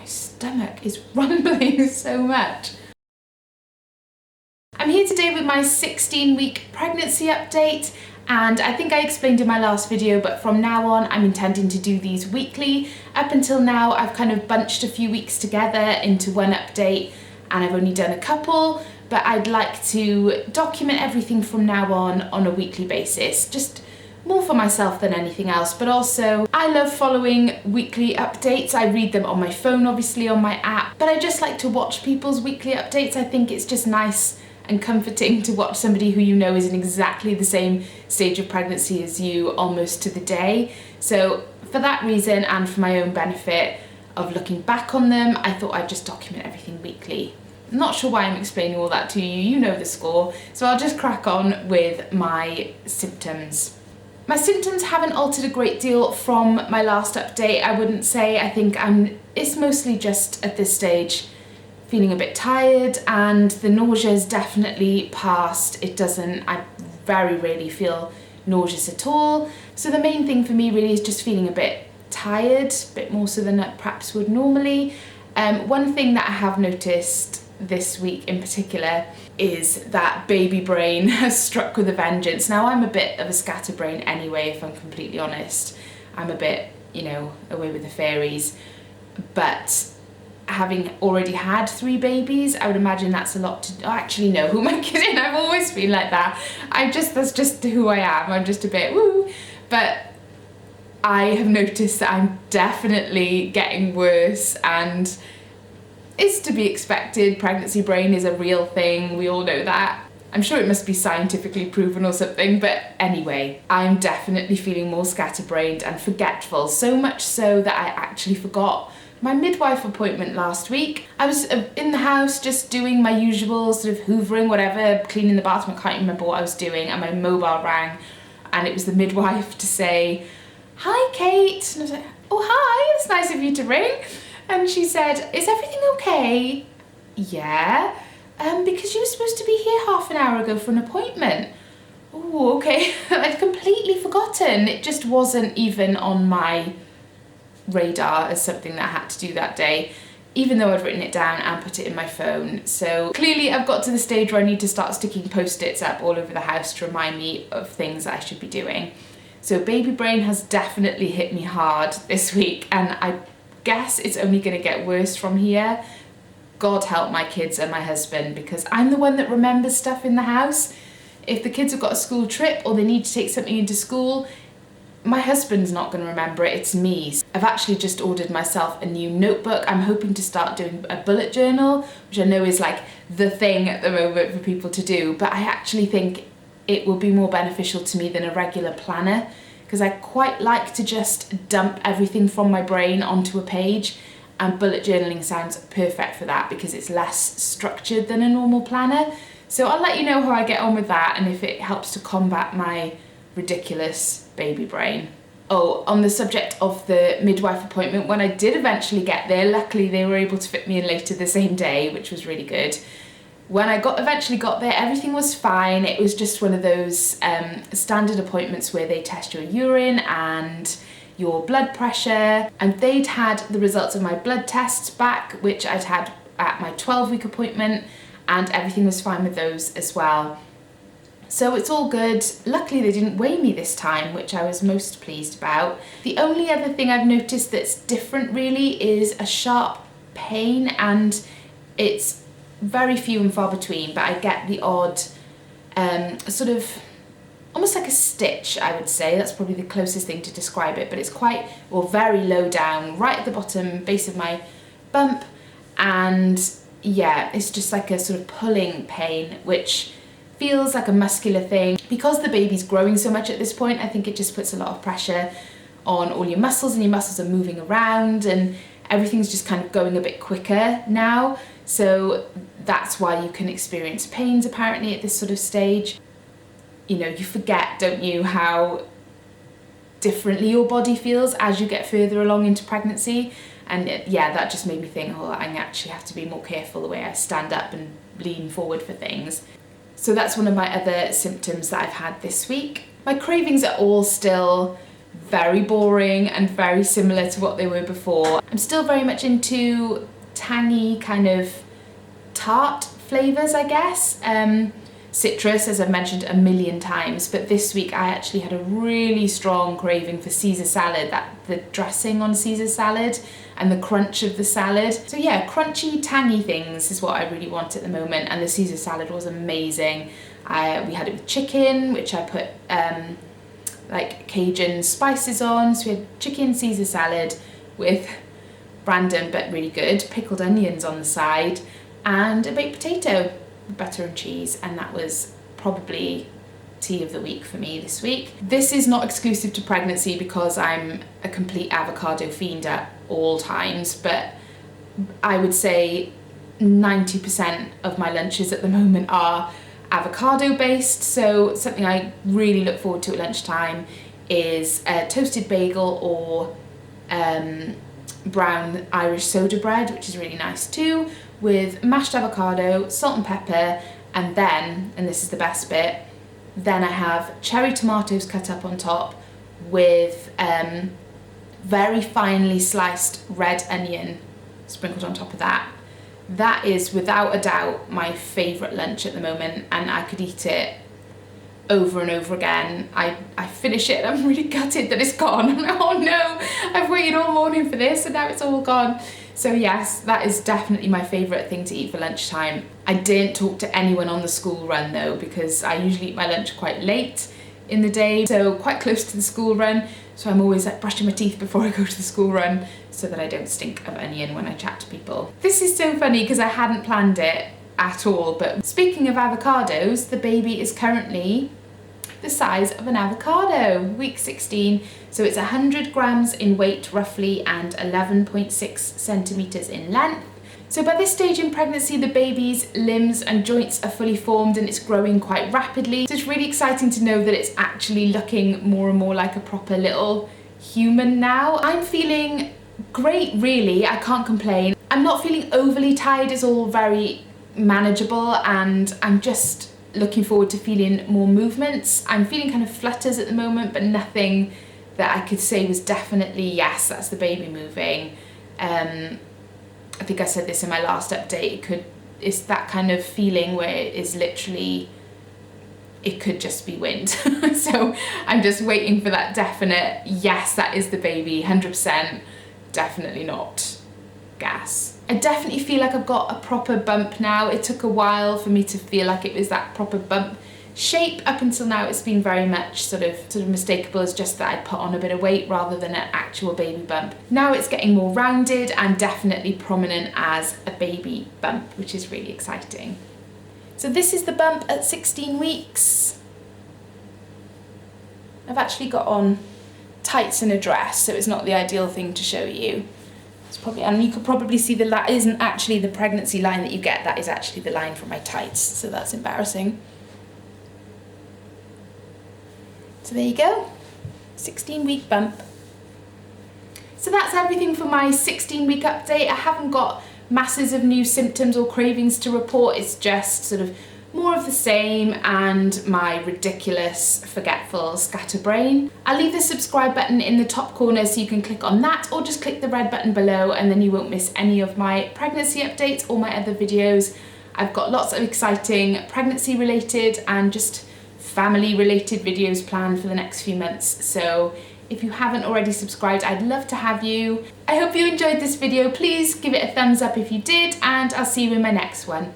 My stomach is rumbling so much. I'm here today with my 16-week pregnancy update, and I think I explained in my last video, but from now on I'm intending to do these weekly. Up until now I've kind of bunched a few weeks together into one update and I've only done a couple, but I'd like to document everything from now on a weekly basis, just more for myself than anything else. But also I love following weekly updates. I read them on my phone, obviously on my app, but I just like to watch people's weekly updates. I think it's just nice and comforting to watch somebody who you know is in exactly the same stage of pregnancy as you, almost to the day. So for that reason, and for my own benefit of looking back on them, I thought I'd just document everything weekly. I'm not sure why I'm explaining all that to you, you know the score, so I'll just crack on with my symptoms. My symptoms haven't altered a great deal from my last update, I wouldn't say. I think it's mostly just at this stage feeling a bit tired, and the nausea is definitely past. I very rarely feel nauseous at all. So the main thing for me really is just feeling a bit tired, a bit more so than I perhaps would normally. One thing that I have noticed this week in particular is that baby brain has struck with a vengeance. Now I'm a bit of a scatterbrain anyway, if I'm completely honest. I'm a bit, away with the fairies, but having already had 3 babies, I would imagine that's a lot to... Oh, actually no, who am I kidding? I've always been like that. That's just who I am. I'm just a bit woo. But I have noticed that I'm definitely getting worse, and it's to be expected. Pregnancy brain is a real thing. We all know that. I'm sure it must be scientifically proven or something, but anyway, I'm definitely feeling more scatterbrained and forgetful, so much so that I actually forgot my midwife appointment last week. I was in the house just doing my usual sort of hoovering, whatever, cleaning the bathroom. I can't remember what I was doing, and my mobile rang, and it was the midwife to say, "Hi Kate." And I was like, "Oh hi, it's nice of you to ring." And she said, "Is everything okay?" "Yeah, because you were supposed to be here half an hour ago for an appointment." "Oh, okay." I'd completely forgotten. It just wasn't even on my radar as something that I had to do that day, even though I'd written it down and put it in my phone. So clearly I've got to the stage where I need to start sticking post-its up all over the house to remind me of things that I should be doing. So baby brain has definitely hit me hard this week, and I guess it's only going to get worse from here. God help my kids and my husband, because I'm the one that remembers stuff in the house. If the kids have got a school trip or they need to take something into school, my husband's not going to remember it, it's me. I've actually just ordered myself a new notebook. I'm hoping to start doing a bullet journal, which I know is like the thing at the moment for people to do, but I actually think it will be more beneficial to me than a regular planner, because I quite like to just dump everything from my brain onto a page, and bullet journaling sounds perfect for that because it's less structured than a normal planner. So I'll let you know how I get on with that, and if it helps to combat my ridiculous baby brain. Oh, on the subject of the midwife appointment, when I did eventually get there, luckily they were able to fit me in later the same day, which was really good. When I eventually got there, everything was fine. It was just one of those standard appointments where they test your urine and your blood pressure, and they'd had the results of my blood tests back, which I'd had at my 12-week appointment, and everything was fine with those as well. So it's all good. Luckily they didn't weigh me this time, which I was most pleased about. The only other thing I've noticed that's different really is a sharp pain, and it's very few and far between, but I get the odd sort of almost like a stitch, I would say. That's probably the closest thing to describe it, but it's very low down, right at the bottom base of my bump, and yeah, it's just like a sort of pulling pain, which feels like a muscular thing. Because the baby's growing so much at this point, I think it just puts a lot of pressure on all your muscles, and your muscles are moving around, and everything's just kind of going a bit quicker now. So that's why you can experience pains apparently at this sort of stage. You forget, don't you, how differently your body feels as you get further along into pregnancy. And that just made me think, I actually have to be more careful the way I stand up and lean forward for things. So that's one of my other symptoms that I've had this week. My cravings are all still very boring and very similar to what they were before. I'm still very much into tangy kind of tart flavours, I guess. Citrus, as I've mentioned a million times, but this week I actually had a really strong craving for Caesar salad, the dressing on Caesar salad and the crunch of the salad. So yeah, crunchy, tangy things is what I really want at the moment, and the Caesar salad was amazing. We had it with chicken, which I put like Cajun spices on, so we had chicken Caesar salad with random but really good pickled onions on the side, and a baked potato with butter and cheese, and that was probably tea of the week for me this week. This is not exclusive to pregnancy because I'm a complete avocado fiend at all times, but I would say 90% of my lunches at the moment are avocado based. So something I really look forward to at lunchtime is a toasted bagel or brown Irish soda bread, which is really nice too, with mashed avocado, salt and pepper, and then, and this is the best bit, then I have cherry tomatoes cut up on top with very finely sliced red onion sprinkled on top of that. That is without a doubt my favourite lunch at the moment, and I could eat it over and over again. I finish it and I'm really gutted that it's gone. I'm like, oh no, I've waited all morning for this and now it's all gone. So yes, that is definitely my favourite thing to eat for lunchtime. I didn't talk to anyone on the school run though, because I usually eat my lunch quite late in the day, so quite close to the school run. So I'm always like brushing my teeth before I go to the school run so that I don't stink of onion when I chat to people. This is so funny because I hadn't planned it at all, but speaking of avocados, the baby is currently the size of an avocado, week 16. So it's 100 grams in weight roughly and 11.6 centimeters in length. So by this stage in pregnancy, the baby's limbs and joints are fully formed and it's growing quite rapidly. So it's really exciting to know that it's actually looking more and more like a proper little human now. I'm feeling great, really. I can't complain. I'm not feeling overly tired. It's all very manageable, and I'm just looking forward to feeling more movements. I'm feeling kind of flutters at the moment, but nothing that I could say was definitely, yes, that's the baby moving. I think I said this in my last update, it's that kind of feeling where it is literally, it could just be wind. So I'm just waiting for that definite, yes, that is the baby, 100%, definitely not gas. I definitely feel like I've got a proper bump now. It took a while for me to feel like it was that proper bump shape. Up until now it's been very much sort of mistakable as just that I'd put on a bit of weight rather than an actual baby bump. Now it's getting more rounded and definitely prominent as a baby bump, which is really exciting. So this is the bump at 16 weeks. I've actually got on tights and a dress, so it's not the ideal thing to show you. It's probably, and you could probably see that isn't actually the pregnancy line that you get, that is actually the line from my tights, so that's embarrassing. So there you go, 16-week bump. So that's everything for my 16-week update. I haven't got masses of new symptoms or cravings to report. It's just sort of more of the same and my ridiculous, forgetful scatterbrain. I'll leave the subscribe button in the top corner so you can click on that, or just click the red button below and then you won't miss any of my pregnancy updates or my other videos. I've got lots of exciting pregnancy related and just family related videos planned for the next few months. So if you haven't already subscribed, I'd love to have you. I hope you enjoyed this video. Please give it a thumbs up if you did, and I'll see you in my next one.